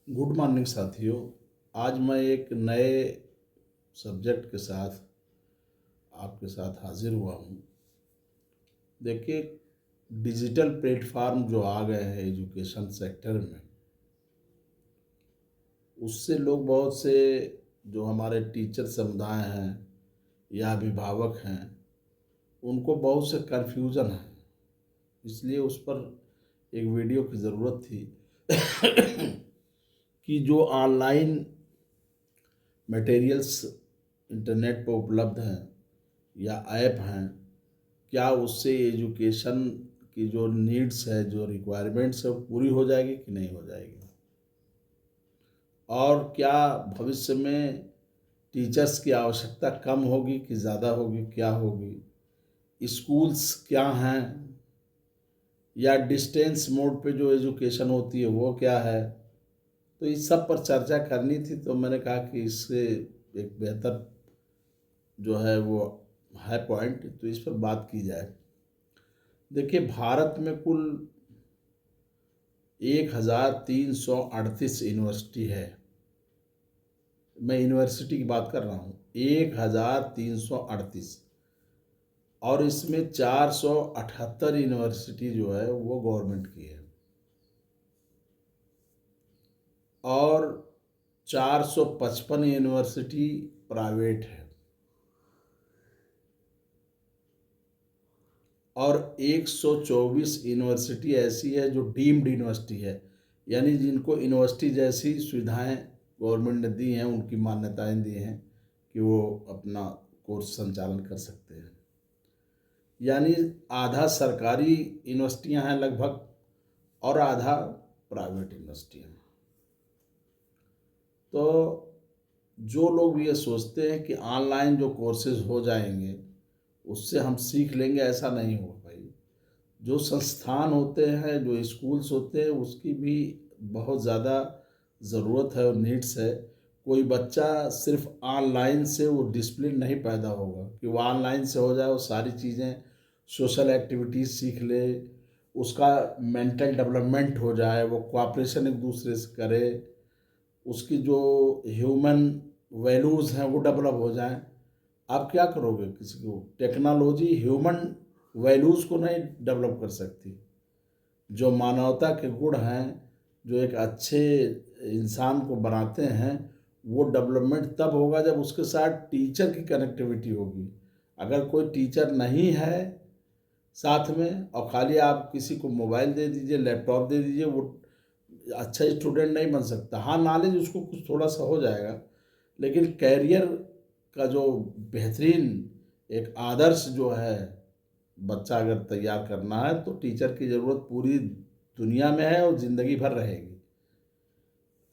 Good morning साथियों। आज मैं एक नए सब्जेक्ट के साथ आपके साथ हाजिर हुआ हूँ। देखिए, डिजिटल प्लेटफार्म जो आ गए हैं एजुकेशन सेक्टर में, उससे लोग बहुत से जो हमारे टीचर समुदाय हैं या अभिभावक हैं, उनको बहुत से कन्फ्यूज़न है। इसलिए उस पर एक वीडियो की ज़रूरत थी कि जो ऑनलाइन मटेरियल्स इंटरनेट पर उपलब्ध हैं या ऐप हैं, क्या उससे एजुकेशन की जो नीड्स है, जो रिक्वायरमेंट्स है, वो पूरी हो जाएगी कि नहीं हो जाएगी। और क्या भविष्य में टीचर्स की आवश्यकता कम होगी कि ज़्यादा होगी, क्या होगी। स्कूल्स क्या हैं, या डिस्टेंस मोड पे जो एजुकेशन होती है वो क्या है। तो इस सब पर चर्चा करनी थी, तो मैंने कहा कि इससे एक बेहतर जो है वो है पॉइंट, तो इस पर बात की जाए। देखिए, भारत में कुल 1338 यूनिवर्सिटी है। मैं यूनिवर्सिटी की बात कर रहा हूँ, 1338। और इसमें 478 यूनिवर्सिटी जो है वो गवर्नमेंट की है, और 455 यूनिवर्सिटी प्राइवेट है, और 124 यूनिवर्सिटी ऐसी है जो डीम्ड यूनिवर्सिटी है, यानी जिनको यूनिवर्सिटी जैसी सुविधाएं गवर्नमेंट ने दी हैं, उनकी मान्यताएं दी हैं कि वो अपना कोर्स संचालन कर सकते हैं। यानी आधा सरकारी यूनिवर्सिटियां हैं लगभग, और आधा प्राइवेट यूनिवर्सिटियां हैं। तो जो लोग ये सोचते हैं कि ऑनलाइन जो कोर्सेज हो जाएंगे उससे हम सीख लेंगे, ऐसा नहीं हो भाई। जो संस्थान होते हैं, जो स्कूल्स होते हैं, उसकी भी बहुत ज़्यादा ज़रूरत है और नीड्स है। कोई बच्चा सिर्फ ऑनलाइन से वो डिसिप्लिन नहीं पैदा होगा कि वो ऑनलाइन से हो जाए, वो सारी चीज़ें सोशल एक्टिविटीज़ सीख ले, उसका मेंटल डेवलपमेंट हो जाए, वो कोऑपरेशन एक दूसरे से करे, उसकी जो ह्यूमन वैल्यूज़ हैं वो डेवलप हो जाएं। आप क्या करोगे, किसी को टेक्नोलॉजी ह्यूमन वैल्यूज़ को नहीं डेवलप कर सकती। जो मानवता के गुण हैं, जो एक अच्छे इंसान को बनाते हैं, वो डेवलपमेंट तब होगा जब उसके साथ टीचर की कनेक्टिविटी होगी। अगर कोई टीचर नहीं है साथ में, और खाली आप किसी को मोबाइल दे दीजिए, लैपटॉप दे दीजिए, वो अच्छा स्टूडेंट नहीं बन सकता। हाँ, नॉलेज उसको कुछ थोड़ा सा हो जाएगा, लेकिन कैरियर का जो बेहतरीन एक आदर्श जो है, बच्चा अगर तैयार करना है तो टीचर की ज़रूरत पूरी दुनिया में है और ज़िंदगी भर रहेगी।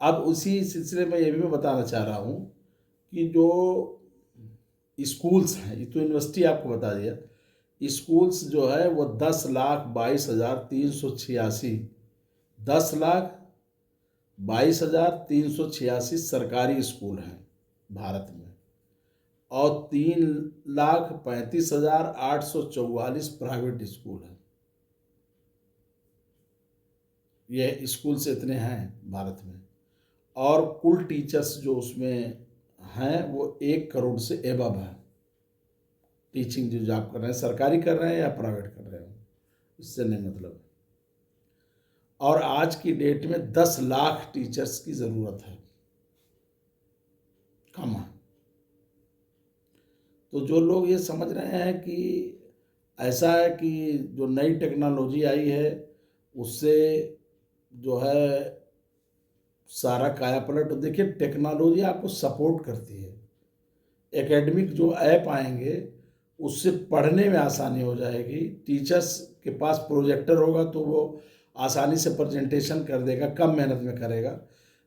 अब उसी सिलसिले में ये भी मैं बताना चाह रहा हूँ कि जो स्कूल्स हैं, ये तो यूनिवर्सिटी आपको बता दिया, स्कूल्स जो है वो 10,22,386, 10,22,386 सरकारी स्कूल हैं भारत में, और 3,35,844 प्राइवेट स्कूल हैं। ये स्कूल से इतने हैं भारत में। और कुल टीचर्स जो उसमें हैं वो 1 करोड़ से एबव है। टीचिंग जो जॉब कर रहे हैं, सरकारी कर रहे हैं या प्राइवेट कर रहे हैं, इससे नहीं मतलब। और आज की डेट में 10 लाख टीचर्स की ज़रूरत है, कम है। तो जो लोग ये समझ रहे हैं कि ऐसा है कि जो नई टेक्नोलॉजी आई है उससे जो है सारा काया पलट, तो देखिए टेक्नोलॉजी आपको सपोर्ट करती है। एकेडमिक जो ऐप आएंगे उससे पढ़ने में आसानी हो जाएगी। टीचर्स के पास प्रोजेक्टर होगा तो वो आसानी से प्रेजेंटेशन कर देगा, कम मेहनत में करेगा।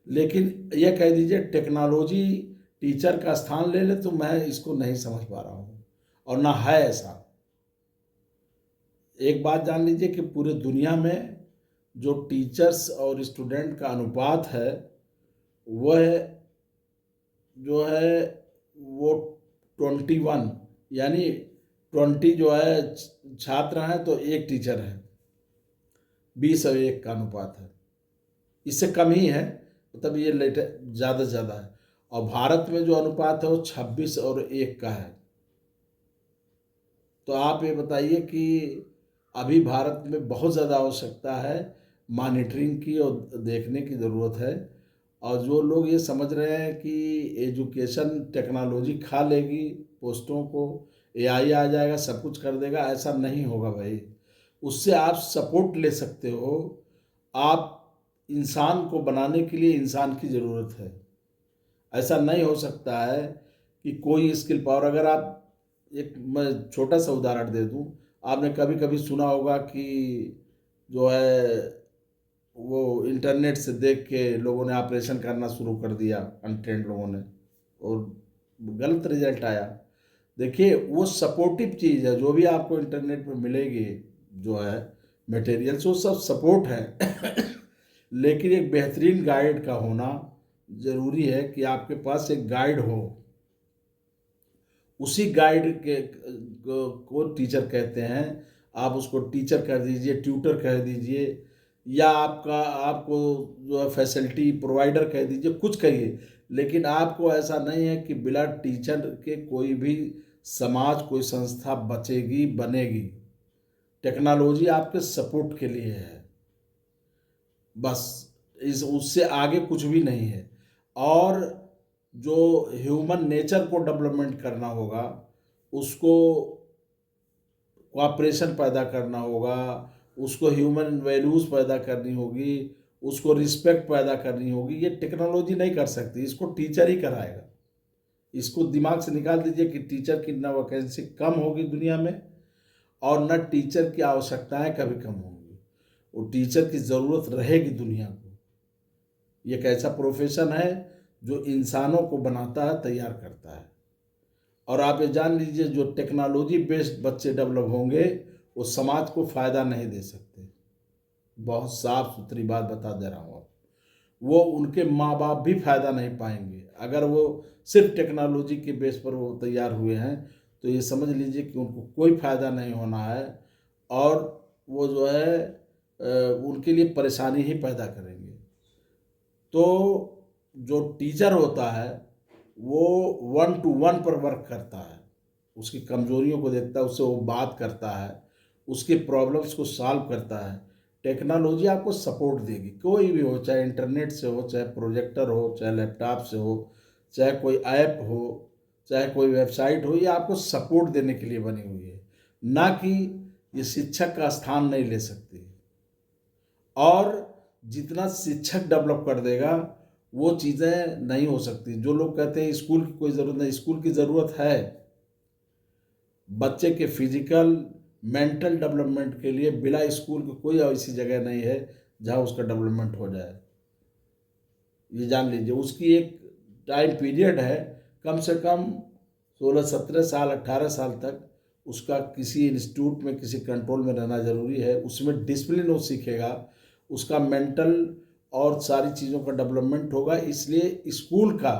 लेकिन यह कह दीजिए टेक्नोलॉजी टीचर का स्थान ले ले, तो मैं इसको नहीं समझ पा रहा हूँ, और ना है ऐसा। एक बात जान लीजिए कि पूरे दुनिया में जो टीचर्स और स्टूडेंट का अनुपात है, वह जो है वो 21, यानी 20 जो है छात्र हैं तो एक टीचर है, 20 और 1 का अनुपात है। इससे कम ही है, मतलब ये लेट ज़्यादा से ज़्यादा है। और भारत में जो अनुपात है वो 26 और 1 का है। तो आप ये बताइए कि अभी भारत में बहुत ज़्यादा आवश्यकता है मॉनिटरिंग की, और देखने की ज़रूरत है। और जो लोग ये समझ रहे हैं कि एजुकेशन टेक्नोलॉजी खा लेगी पोस्टों को, एआई आ जाएगा सब कुछ कर देगा, ऐसा नहीं होगा भाई। उससे आप सपोर्ट ले सकते हो। आप इंसान को बनाने के लिए इंसान की ज़रूरत है। ऐसा नहीं हो सकता है कि कोई स्किल पावर, अगर आप, एक मैं छोटा सा उदाहरण दे दूं, आपने कभी कभी सुना होगा कि जो है वो इंटरनेट से देख के लोगों ने ऑपरेशन करना शुरू कर दिया, अनट्रेंड लोगों ने, और गलत रिजल्ट आया। देखिए वो सपोर्टिव चीज़ है, जो भी आपको इंटरनेट पे मिलेगी जो है मटेरियल्स, वो सब सपोर्ट है। लेकिन एक बेहतरीन गाइड का होना ज़रूरी है, कि आपके पास एक गाइड हो। उसी गाइड के को टीचर कहते हैं। आप उसको टीचर कह दीजिए, ट्यूटर कह दीजिए, या आपका आपको जो है फैसिलिटी प्रोवाइडर कह दीजिए, कुछ कहिए। लेकिन आपको ऐसा नहीं है कि बिना टीचर के कोई भी समाज, कोई संस्था बचेगी, बनेगी। टेक्नोलॉजी आपके सपोर्ट के लिए है बस, इस उससे आगे कुछ भी नहीं है। और जो ह्यूमन नेचर को डेवलपमेंट करना होगा, उसको कोऑपरेशन पैदा करना होगा, उसको ह्यूमन वैल्यूज़ पैदा करनी होगी, उसको रिस्पेक्ट पैदा करनी होगी। ये टेक्नोलॉजी नहीं कर सकती, इसको टीचर ही कराएगा। इसको दिमाग से निकाल दीजिए कि टीचर की ना वैकेंसी कम होगी दुनिया में, और न टीचर की आवश्यकताएं कभी कम होंगी। वो टेंशन की ज़रूरत रहेगी दुनिया को। ये एक ऐसा प्रोफेशन है जो इंसानों को बनाता है, तैयार करता है। और आप ये जान लीजिए, जो टेक्नोलॉजी बेस्ड बच्चे डेवलप होंगे वो समाज को फ़ायदा नहीं दे सकते। बहुत साफ सुथरी बात बता दे रहा हूँ आप। वो उनके माँ बाप भी फ़ायदा नहीं पाएंगे अगर वो सिर्फ टेक्नोलॉजी के बेस पर वो तैयार हुए हैं। तो ये समझ लीजिए कि उनको कोई फ़ायदा नहीं होना है, और वो जो है उनके लिए परेशानी ही पैदा करेंगे। तो जो टीचर होता है वो 1 to 1 पर वर्क करता है, उसकी कमजोरियों को देखता है, उससे वो बात करता है, उसकी प्रॉब्लम्स को सॉल्व करता है। टेक्नोलॉजी आपको सपोर्ट देगी, कोई भी हो, चाहे इंटरनेट से हो, चाहे प्रोजेक्टर हो, चाहे लैपटॉप से हो, चाहे कोई ऐप हो, चाहे कोई वेबसाइट हो, ये आपको सपोर्ट देने के लिए बनी हुई है, ना कि ये शिक्षक का स्थान नहीं ले सकती। और जितना शिक्षक डेवलप कर देगा वो चीज़ें नहीं हो सकती। जो लोग कहते हैं स्कूल की कोई ज़रूरत नहीं, स्कूल की ज़रूरत है। बच्चे के फिजिकल मेंटल डेवलपमेंट के लिए बिना स्कूल के कोई ऐसी जगह नहीं है जहाँ उसका डेवलपमेंट हो जाए। ये जान लीजिए, उसकी एक टाइम पीरियड है, कम से कम 16 17 साल 18 साल तक उसका किसी इंस्टीट्यूट में, किसी कंट्रोल में रहना ज़रूरी है। उसमें डिसिप्लिन वो सीखेगा, उसका मेंटल और सारी चीज़ों का डेवलपमेंट होगा। इसलिए स्कूल का,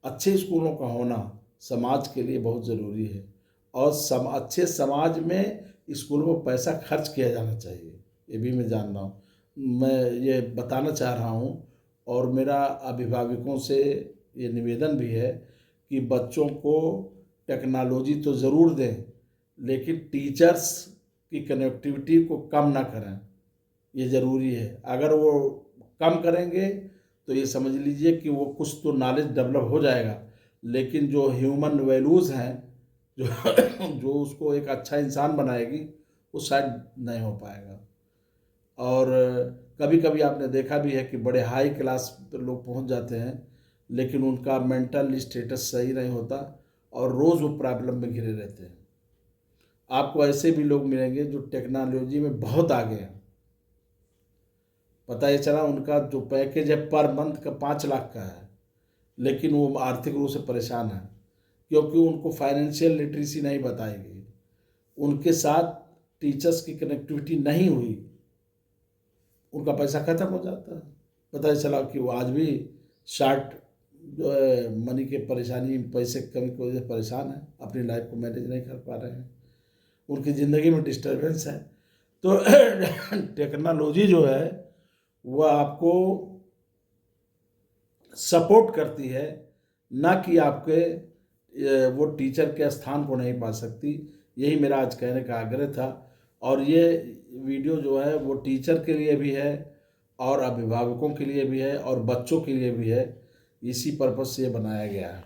अच्छे स्कूलों का होना समाज के लिए बहुत ज़रूरी है। और अच्छे समाज में स्कूलों में पैसा खर्च किया जाना चाहिए, ये भी मैं जान रहा हूँ, मैं ये बताना चाह रहा हूँ। और मेरा अभिभावकों से ये निवेदन भी है कि बच्चों को टेक्नोलॉजी तो ज़रूर दें, लेकिन टीचर्स की कनेक्टिविटी को कम ना करें, ये ज़रूरी है। अगर वो कम करेंगे तो ये समझ लीजिए कि वो कुछ तो नॉलेज डेवलप हो जाएगा, लेकिन जो ह्यूमन वैल्यूज़ हैं, जो जो उसको एक अच्छा इंसान बनाएगी, वो शायद नहीं हो पाएगा। और कभी कभी आपने देखा भी है कि बड़े हाई क्लास पर लोग पहुंच जाते हैं, लेकिन उनका मेंटल स्टेटस सही नहीं होता, और रोज़ वो प्रॉब्लम में घिरे रहते हैं। आपको ऐसे भी लोग मिलेंगे जो टेक्नोलॉजी में बहुत आगे हैं, पता ये चला उनका जो पैकेज है पर मंथ का 5 लाख का है, लेकिन वो आर्थिक रूप से परेशान है, क्योंकि उनको फाइनेंशियल लिटरेसी नहीं बताई गई, उनके साथ टीचर्स की कनेक्टिविटी नहीं हुई, उनका पैसा खत्म हो जाता है। पता चला कि वो आज भी शार्ट जो है मनी के परेशानी, पैसे की कमी की वजह से परेशान है, अपनी लाइफ को मैनेज नहीं कर पा रहे हैं, उनकी ज़िंदगी में डिस्टरबेंस है। तो टेक्नोलॉजी जो है वह आपको सपोर्ट करती है, ना कि आपके वो टीचर के स्थान को नहीं पा सकती। यही मेरा आज कहने का आग्रह था। और ये वीडियो जो है वो टीचर के लिए भी है और अभिभावकों के लिए भी है और बच्चों के लिए भी है। इसी पर्पज़ से ये बनाया गया है।